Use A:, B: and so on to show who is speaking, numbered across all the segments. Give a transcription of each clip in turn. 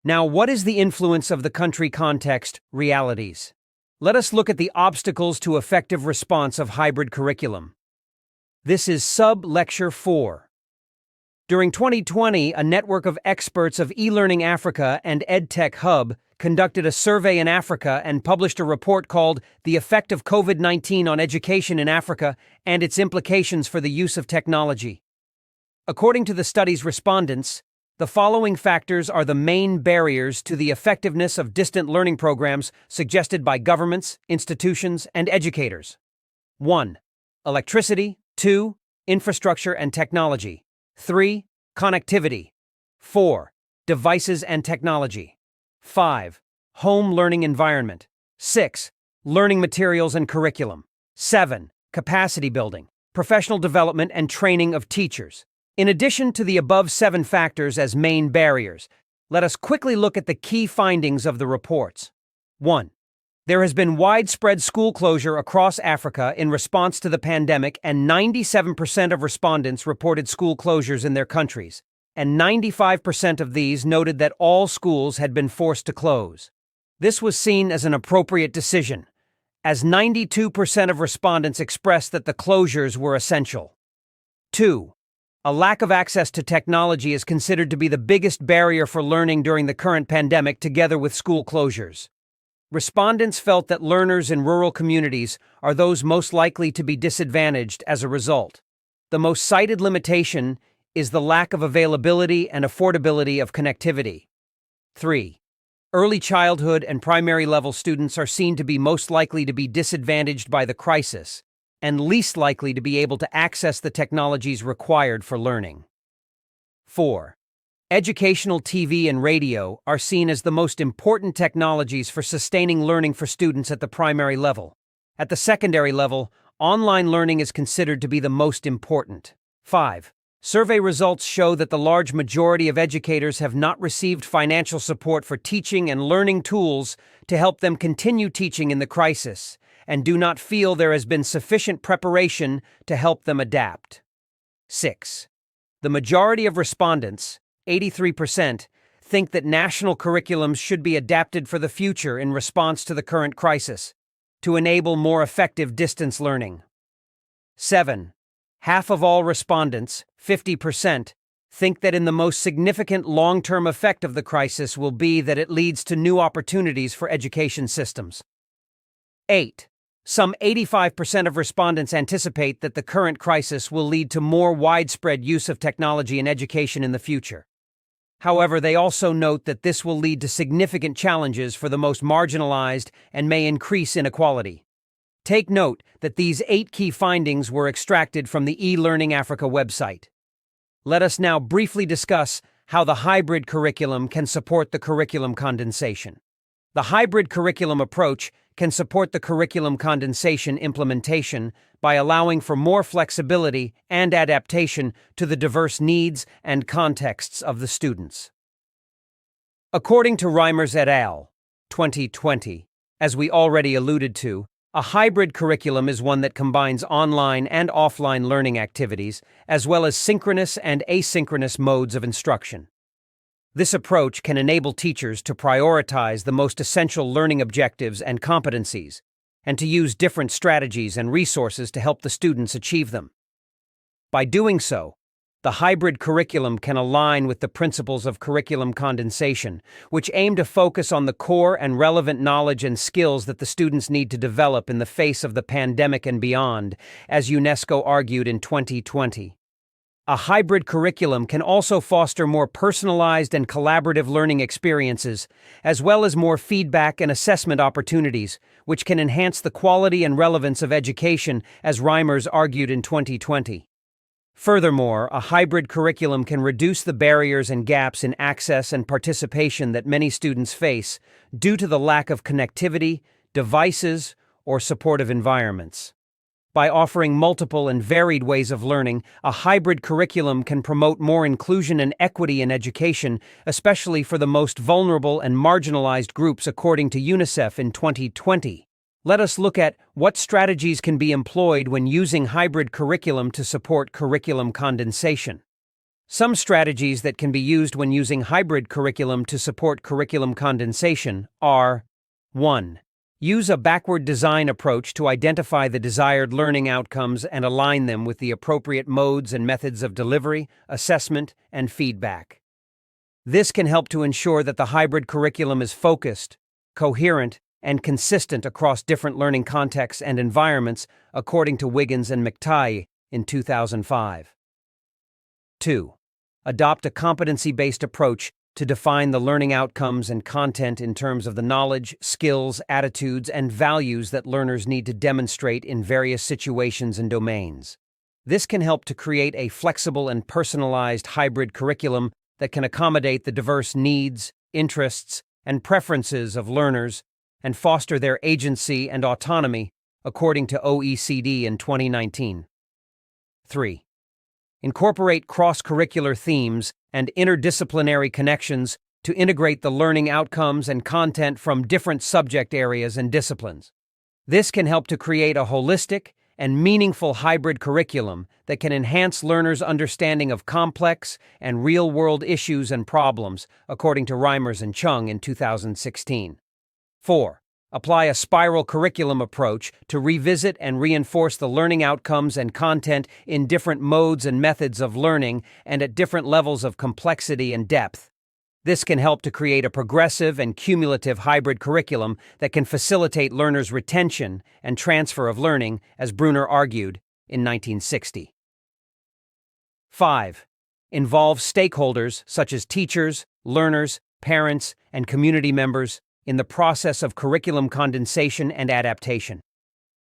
A: Now, what is the influence of the country context realities? Let us look at the obstacles to effective response of hybrid curriculum. This is Sub-Lecture 4. During 2020, a network of experts of eLearning Africa and EdTech Hub conducted a survey in Africa and published a report called The Effect of COVID-19 on Education in Africa and Its Implications for the Use of Technology. According to the study's respondents, the following factors are the main barriers to the effectiveness of distant learning programs suggested by governments, institutions, and educators. 1. Electricity. 2. Infrastructure and technology. 3. Connectivity. 4. Devices and technology. 5. Home learning environment. 6. Learning materials and curriculum. 7. Capacity building, professional development and training of teachers. In addition to the above 7 factors as main barriers, let us quickly look at the key findings of the reports. 1. There has been widespread school closure across Africa in response to the pandemic, and 97% of respondents reported school closures in their countries, and 95% of these noted that all schools had been forced to close. This was seen as an appropriate decision, as 92% of respondents expressed that the closures were essential. 2. A lack of access to technology is considered to be the biggest barrier for learning during the current pandemic, together with school closures. Respondents felt that learners in rural communities are those most likely to be disadvantaged as a result. The most cited limitation is the lack of availability and affordability of connectivity. 3. Early childhood and primary level students are seen to be most likely to be disadvantaged by the crisis and least likely to be able to access the technologies required for learning. 4. Educational TV and radio are seen as the most important technologies for sustaining learning for students at the primary level. At the secondary level, online learning is considered to be the most important. 5. Survey results show that the large majority of educators have not received financial support for teaching and learning tools to help them continue teaching in the crisis, and do not feel there has been sufficient preparation to help them adapt. 6. The majority of respondents, 83%, think that national curriculums should be adapted for the future in response to the current crisis, to enable more effective distance learning. 7. Half of all respondents, 50%, think that in the most significant long-term effect of the crisis will be that it leads to new opportunities for education systems. 8. Some 85% of respondents anticipate that the current crisis will lead to more widespread use of technology in education in the future. However, they also note that this will lead to significant challenges for the most marginalized and may increase inequality. Take note that these 8 key findings were extracted from the eLearning Africa website. Let us now briefly discuss how the hybrid curriculum can support the curriculum condensation. The hybrid curriculum approach can support the curriculum condensation implementation by allowing for more flexibility and adaptation to the diverse needs and contexts of the students. According to Reimers et al., 2020, as we already alluded to, a hybrid curriculum is one that combines online and offline learning activities, as well as synchronous and asynchronous modes of instruction. This approach can enable teachers to prioritize the most essential learning objectives and competencies, and to use different strategies and resources to help the students achieve them. By doing so, the hybrid curriculum can align with the principles of curriculum condensation, which aim to focus on the core and relevant knowledge and skills that the students need to develop in the face of the pandemic and beyond, as UNESCO argued in 2020. A hybrid curriculum can also foster more personalized and collaborative learning experiences, as well as more feedback and assessment opportunities, which can enhance the quality and relevance of education, as Reimers argued in 2020. Furthermore, a hybrid curriculum can reduce the barriers and gaps in access and participation that many students face due to the lack of connectivity, devices, or supportive environments. By offering multiple and varied ways of learning, a hybrid curriculum can promote more inclusion and equity in education, especially for the most vulnerable and marginalized groups, according to UNICEF in 2020. Let us look at what strategies can be employed when using hybrid curriculum to support curriculum condensation. Some strategies that can be used when using hybrid curriculum to support curriculum condensation are: 1. Use a backward design approach to identify the desired learning outcomes and align them with the appropriate modes and methods of delivery, assessment, and feedback. This can help to ensure that the hybrid curriculum is focused, coherent, and consistent across different learning contexts and environments, according to Wiggins and McTighe in 2005. 2. Adopt a competency-based approach to define the learning outcomes and content in terms of the knowledge, skills, attitudes, and values that learners need to demonstrate in various situations and domains. This can help to create a flexible and personalized hybrid curriculum that can accommodate the diverse needs, interests, and preferences of learners and foster their agency and autonomy, according to OECD in 2019. 3. Incorporate cross-curricular themes and interdisciplinary connections to integrate the learning outcomes and content from different subject areas and disciplines. This can help to create a holistic and meaningful hybrid curriculum that can enhance learners' understanding of complex and real-world issues and problems, according to Reimers and Chung in 2016. 4. Apply a spiral curriculum approach to revisit and reinforce the learning outcomes and content in different modes and methods of learning and at different levels of complexity and depth. This can help to create a progressive and cumulative hybrid curriculum that can facilitate learners' retention and transfer of learning, as Bruner argued in 1960. 5. Involve stakeholders such as teachers, learners, parents, and community members in the process of curriculum condensation and adaptation.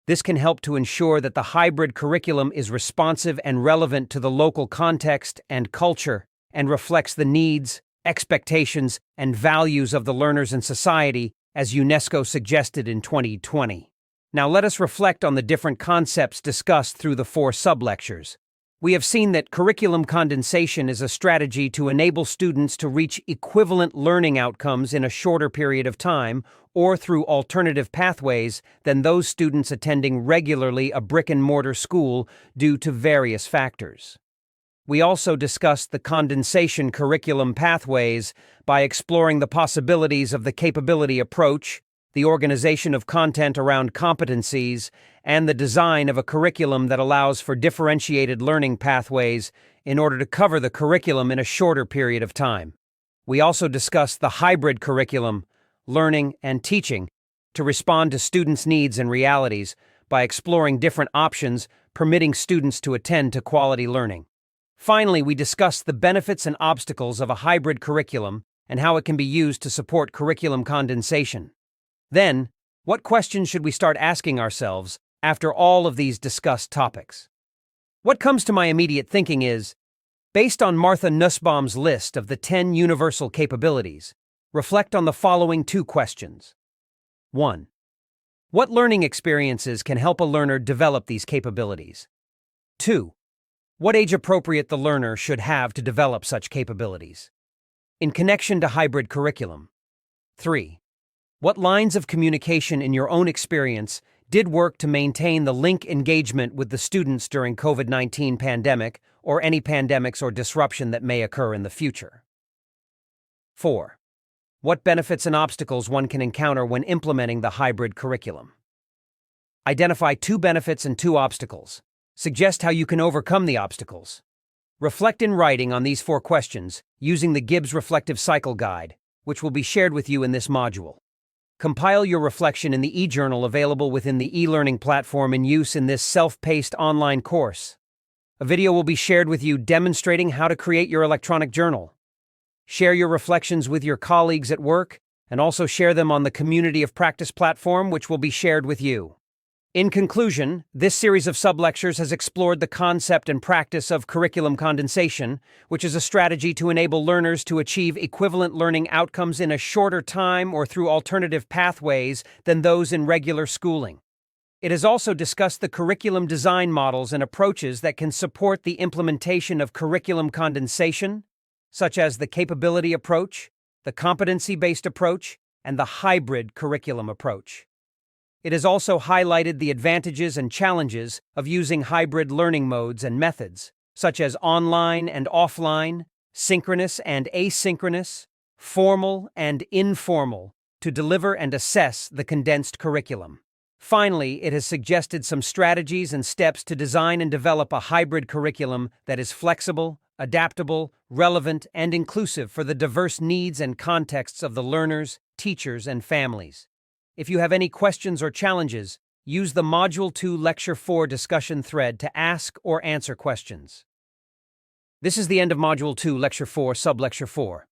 A: This can help to ensure that the hybrid curriculum is responsive and relevant to the local context and culture and reflects the needs, expectations, and values of the learners and society, as UNESCO suggested in 2020. Now let us reflect on the different concepts discussed through the 4 sub-lectures. We have seen that curriculum condensation is a strategy to enable students to reach equivalent learning outcomes in a shorter period of time or through alternative pathways than those students attending regularly a brick-and-mortar school due to various factors. We also discussed the condensation curriculum pathways by exploring the possibilities of the capability approach, the organization of content around competencies, and the design of a curriculum that allows for differentiated learning pathways in order to cover the curriculum in a shorter period of time. We also discussed the hybrid curriculum, learning and teaching, to respond to students' needs and realities by exploring different options permitting students to attend to quality learning. Finally, we discussed the benefits and obstacles of a hybrid curriculum and how it can be used to support curriculum condensation. Then, what questions should we start asking ourselves after all of these discussed topics? What comes to my immediate thinking is, based on Martha Nussbaum's list of the 10 universal capabilities, reflect on the following 2 questions. 1. What learning experiences can help a learner develop these capabilities? 2. What age-appropriate the learner should have to develop such capabilities? In connection to hybrid curriculum. 3. What lines of communication in your own experience did work to maintain the link engagement with the students during COVID-19 pandemic or any pandemics or disruption that may occur in the future? 4. What benefits and obstacles one can encounter when implementing the hybrid curriculum? Identify 2 benefits and 2 obstacles. Suggest how you can overcome the obstacles. Reflect in writing on these 4 questions using the Gibbs Reflective Cycle Guide, which will be shared with you in this module. Compile your reflection in the e-journal available within the e-learning platform in use in this self-paced online course. A video will be shared with you demonstrating how to create your electronic journal. Share your reflections with your colleagues at work and also share them on the Community of Practice platform, which will be shared with you. In conclusion, this series of sub-lectures has explored the concept and practice of curriculum condensation, which is a strategy to enable learners to achieve equivalent learning outcomes in a shorter time or through alternative pathways than those in regular schooling. It has also discussed the curriculum design models and approaches that can support the implementation of curriculum condensation, such as the capability approach, the competency-based approach, and the hybrid curriculum approach. It has also highlighted the advantages and challenges of using hybrid learning modes and methods, such as online and offline, synchronous and asynchronous, formal and informal, to deliver and assess the condensed curriculum. Finally, it has suggested some strategies and steps to design and develop a hybrid curriculum that is flexible, adaptable, relevant, and inclusive for the diverse needs and contexts of the learners, teachers, and families. If you have any questions or challenges, use the Module 2 Lecture 4 discussion thread to ask or answer questions. This is the end of Module 2 Lecture 4 Sublecture 4.